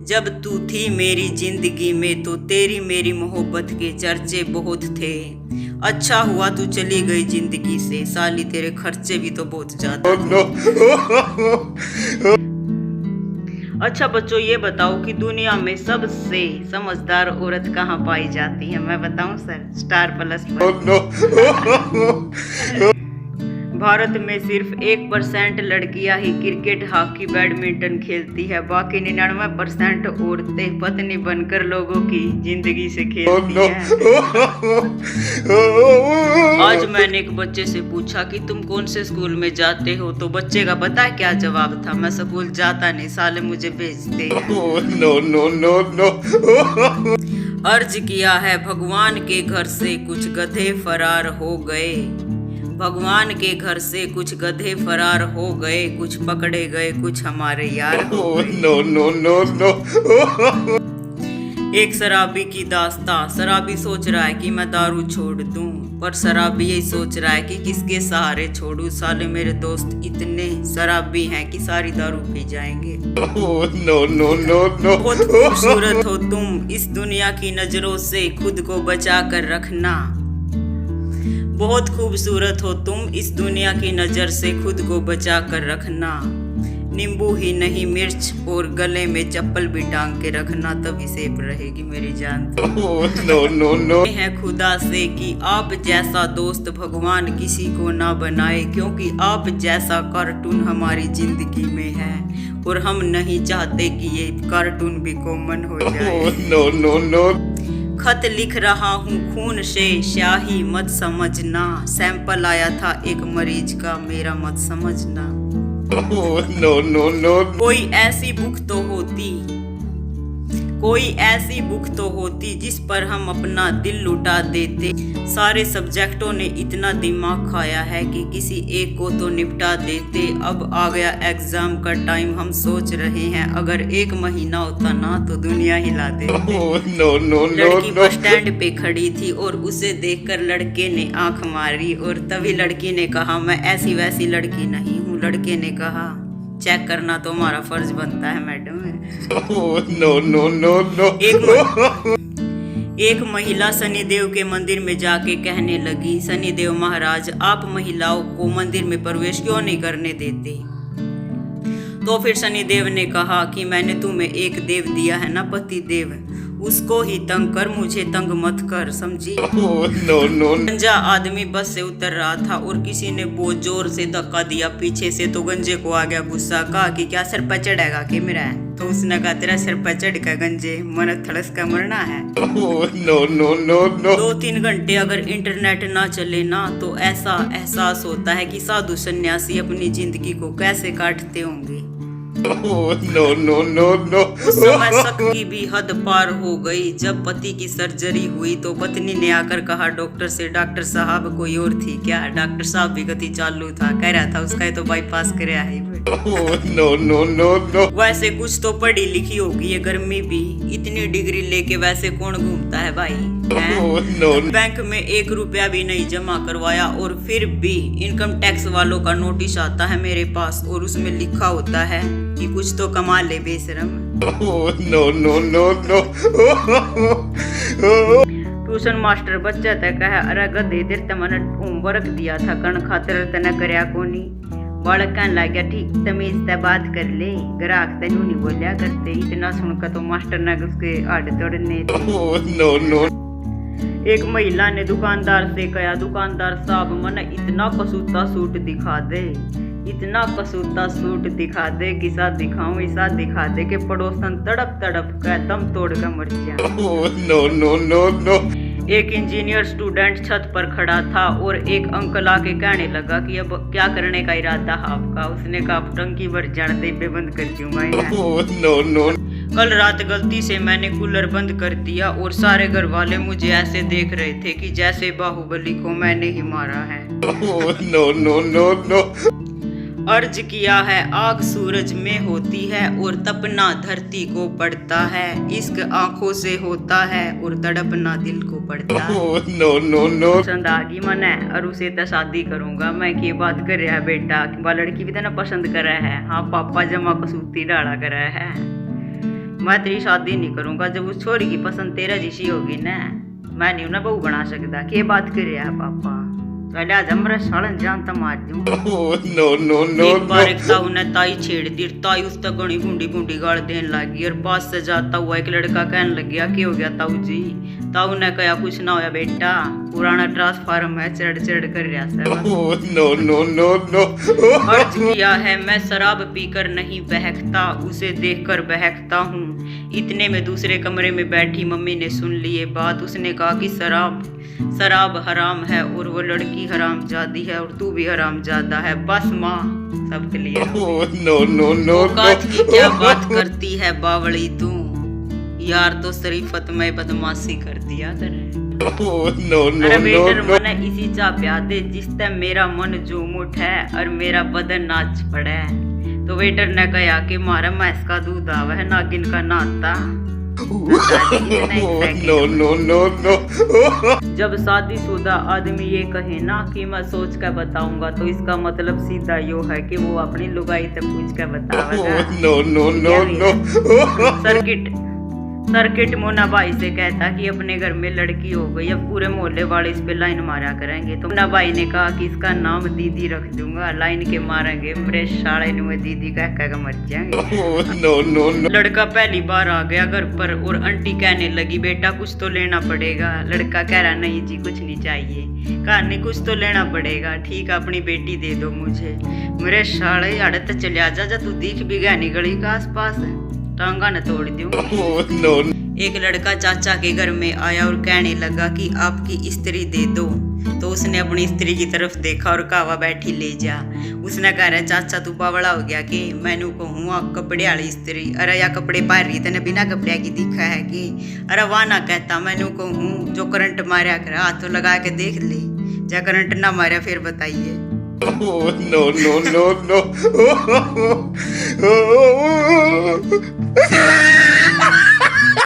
जब तू थी मेरी जिंदगी में तो तेरी मेरी मोहब्बत के चर्चे बहुत थे। अच्छा हुआ तू चली गई जिंदगी से, साली तेरे खर्चे भी तो बहुत ज्यादा थे। अच्छा बच्चों, ये बताओ कि दुनिया में सबसे समझदार औरत कहाँ पाई जाती है? मैं बताऊं सर, स्टार प्लस पर। भारत में सिर्फ 1% लड़कियां ही क्रिकेट, हॉकी, बैडमिंटन खेलती है। बाकी 99% औरतें पत्नी बनकर लोगों की जिंदगी से खेलती हैं। आज मैंने एक बच्चे से पूछा कि तुम कौन से स्कूल में जाते हो, तो बच्चे का पता है क्या जवाब था? मैं स्कूल जाता नहीं, साले मुझे भेजते हैं। अर्ज किया है भगवान के घर से कुछ गधे फरार हो गए। भगवान के घर से कुछ गधे फरार हो गए, कुछ पकड़े गए, कुछ हमारे यार हो गए। एक शराबी की दास्तां। शराबी सोच रहा है कि मैं दारू छोड़ दूं, पर शराबी यही सोच रहा है कि किसके सहारे छोड़ूं। साले मेरे दोस्त इतने शराबी हैं कि सारी दारू पी जाएंगे। बहुत खूबसूरत हो तुम, इस दुनिया की नजरों से खुद को बचा कर रखना। बहुत खूबसूरत हो तुम, इस दुनिया की नजर से खुद को बचा कर रखना। नींबू ही नहीं मिर्च और गले में चप्पल भी टांग के रखना, तभी सेफ रहेगी मेरी जान। है खुदा से कि आप जैसा दोस्त भगवान किसी को ना बनाए, क्योंकि आप जैसा कार्टून हमारी जिंदगी में है और हम नहीं चाहते कि ये कार्टून भी कॉमन हो जाए। खत लिख रहा हूँ खून से स्याही मत समझना, सैंपल आया था एक मरीज का, मेरा मत समझना। कोई ऐसी बुक तो होती, कोई ऐसी बुक तो होती जिस पर हम अपना दिल लुटा देते। सारे सब्जेक्टों ने इतना दिमाग खाया है कि किसी एक को तो निपटा देते। अब आ गया एग्जाम का टाइम, हम सोच रहे हैं अगर 1 महीना होता ना तो दुनिया हिला देते। लड़की बस स्टैंड पे खड़ी थी और उसे देखकर लड़के ने आंख मारी, और तभी लड़की ने कहा मैं ऐसी वैसी लड़की नहीं हूँ। लड़के ने कहा चेक करना तो हमारा फर्ज बनता है मैडम। एक महिला शनिदेव के मंदिर में जाके कहने लगी, शनिदेव महाराज आप महिलाओं को मंदिर में प्रवेश क्यों नहीं करने देते? तो फिर शनिदेव ने कहा कि मैंने तुम्हें एक देव दिया है ना, पति देव, उसको ही तंग कर, मुझे तंग मत कर, समझी? गंजा आदमी बस से उतर रहा था और किसी ने बहुत जोर से धक्का दिया पीछे से, तो गंजे को आ गया गुस्सा। कहा कि क्या सर पर चढ़ेगा कि मेरा? तो उसने कहा तेरा सर पर चढ़ का गंजे, मन थड़स का मरना है। 2-3 घंटे अगर इंटरनेट ना चले ना तो ऐसा एहसास होता है कि साधु सन्यासी अपनी जिंदगी को कैसे काटते होंगे। उस समय शक की भी हद पार हो गई। जब पति की सर्जरी हुई तो पत्नी ने आकर कहा डॉक्टर से, डॉक्टर साहब कोई और थी क्या? डॉक्टर साहब भी गति चालू था, कह रहा था उसका तो बाईपास कराया है। वैसे कुछ तो पढ़ी लिखी होगी ये गर्मी भी, इतनी डिग्री लेके वैसे कौन घूमता है भाई? बैंक में 1 रुपया भी नहीं जमा करवाया और फिर भी इनकम टैक्स वालों का नोटिस आता है मेरे पास, और उसमें लिखा होता है कि कुछ तो कमा ले बेशरम। ट्यूशन मास्टर बच्चा तक है, अरे गधे देर तमने होमवर्क दिया था कण खातिर तने करया कोनी। बालक कहने लग गया ठीक तमीज से बात कर ले, ग्राहक तेनू नहीं बोलिया करते। इतना सुनकर तो मास्टर ने उसके आड़ तोड़ने थे। एक महिला ने दुकानदार से कहा, दुकानदार साहब मन इतना कसूता सूट दिखा दे, इतना कसूता सूट दिखा दे कि सा दिखाऊं ऐसा दिखा दे कि पड़ोसन तड़प तड़प का दम तोड़ कर मर जाए। एक इंजीनियर स्टूडेंट छत पर खड़ा था और एक अंकल आके कहने लगा कि अब क्या करने का इरादा है आपका? उसने कहा टंकी भर जान दे बंद कर दूंगा। कल रात गलती से मैंने कूलर बंद कर दिया और सारे घर वाले मुझे ऐसे देख रहे थे कि जैसे बाहुबली को मैंने ही मारा है। अर्ज किया है आग सूरज में होती है और तपना धरती को पड़ता है, इश्क आंखों से होता है और तड़पना दिल को पड़ता है। पसंद आ गई मन है और उसे तो शादी करूंगा मैं। की बात कर रहा है बेटा? लड़की भी तो ना पसंद कर रहा है। हाँ पापा जमा कसूती डाला कर रहा है। मैं तेरी शादी नहीं करूंगा जब उस छोरी की पसंद तेरा जैसी होगी ना। मैं नहीं उन्हें बहू बना सकता। के बात कर रहा है पापा? पहले आज हमरा सालन जानता मार दूं। नो नो नो एक बार एक ताऊ ने ताई छेड़ दी। ताई उस तक गणी गुंडी गुंडी गाल देने लगी और पास से जाता हुआ एक लड़का कहने लग गया, क्या हो गया ताऊ जी? ताऊ ने कहा, कुछ ना होया बेटा, पुराना ट्रांसफार्म है, चढ़ चढ़ कर रहा है। नो नो नो नो अर्ज किया है मैं शराब पीकर नहीं बहकता, उसे देखकर बहकता हूँ। इतने में दूसरे कमरे में बैठी मम्मी ने सुन ली ये बात। उसने कहा कि शराब हराम है और वो लड़की हराम जादी है और तू भी हराम जादा है। बस माँ सब क्लियर। नो नो नो औकात की क्या बात करती है बावड़ी तू, यार तो शरीफत में बदमाशी कर दिया तेरे। नो नो अरे वेटर नो मने इसी चा प्या दे जिससे मेरा मन झूम उठे और मेरा बदन नाच पड़े। तो वेटर ने कहा कि मारा भैंस का दूध आवा है नागिन का नाता। नो नो नो नो जब शादीशुदा आदमी ये कहे ना कि मैं सोच कर बताऊंगा तो इसका मतलब सीधा यो है कि वो अपनी लुगाई से पूछ कर बतावेगा। No no no no circuit Mona भाई से कहता कि अपने घर में लड़की हो गई, अब पूरे मोहल्ले वाले इस पे लाइन मारा करेंगे। तो मोना भाई ने कहा कि इसका नाम दीदी रख दूंगा, लाइन के मारेंगे मेरे साले नुए दीदी कह मर जाएंगे। नो नो नो लड़का पहली बार आ गया घर पर और आंटी कहने लगी, बेटा कुछ तो लेना पड़ेगा। लड़का कह रहा, नहीं जी कुछ नहीं चाहिए। कहा नहीं कुछ तो लेना पड़ेगा, ठीक है अपनी बेटी दे दो मुझे। मेरे साले अड़त चले आजा, तू दिख भी गया नहीं गली का आस पास, टांगा न तोड़ दूं। एक लड़का चाचा के घर में आया और कहने लगा कि आपकी स्त्री दे दो। तो उसने अपनी स्त्री की तरफ देखा और कहा बैठी ले जा। उसने कह रहा, चाचा तू बावड़ा हो गया कि मैनू कहूँ कपड़े वाली स्त्री? अरे या कपड़े पहन रही तेने बिना कपड़े की दिखा है कि? अरे वाह ना कहता, मैनू कहूँ जो करंट मारा कर हाथ तो लगा के देख ले, जा करंट ना मारा फिर बताइए। No no no no